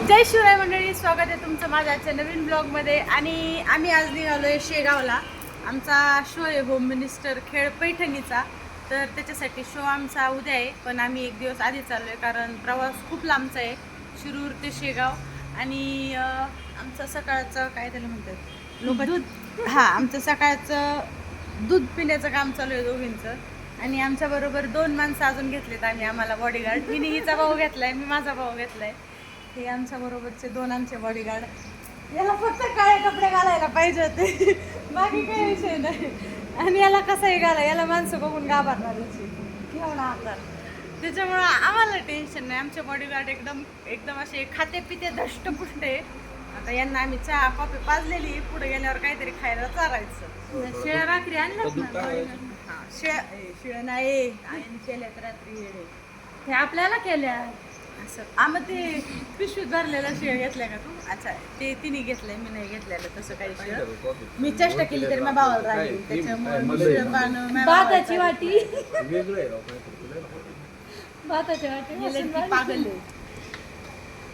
जय शिवराय मंडळी, स्वागत आहे तुमचं माझ्या आजच्या नवीन ब्लॉगमध्ये. आणि आम्ही आज निघालो आहे शेगावला. आमचा शो आहे होम मिनिस्टर खेळ पैठणीचा. तर त्याच्यासाठी शो आमचा उद्या आहे, पण आम्ही एक दिवस आधी चाललो आहे कारण प्रवास खूप लांबचा आहे, शिरूर ते शेगाव. आणि आमचं सकाळचं काय त्याला म्हणतात लोक दूध, आमचं सकाळचं दूध पिण्याचं काम चालू आहे दोघींचं. आणि आमच्याबरोबर 2 माणसं अजून घेतलेत आम्ही, आम्हाला बॉडीगार्ड. हिने हिचा भाऊ घेतलाय, मी माझा भाऊ घेतलाय. हे आमच्या बरोबरचे 2 आमचे बॉडीगार्ड. याला फक्त काळे कपडे घालायला पाहिजे होते, बाकी काही विषय नाही. आणि याला कसंही घाला, याला माणसं बघून घाबरणार एवढा आजार. त्याच्यामुळं आम्हाला टेन्शन नाही. आमचे बॉडीगार्ड एकदम एकदम असे खाते पिते धष्टपुष्ट आहे. आता यांना आम्ही चहा कॉफी पाजलेली, पुढे गेल्यावर काहीतरी खायला चारायचं. शिळ्या भाकरी आणल्यात ना. हां, शिळ्या नाही आईने केल्यात रात्री येडे. हे आपल्याला केल्या असं मग ते पिशवीत भरलेला शिळ घेतलाय का तू? अच्छा, ते तिने घेतलंय, मी नाही घेतलेलं तसं काही शिळ. मी चेष्टा केली तरी मी भावाला राहिली, त्याच्यामुळे भाताची वाटी भाताची वाटी पागल आहे.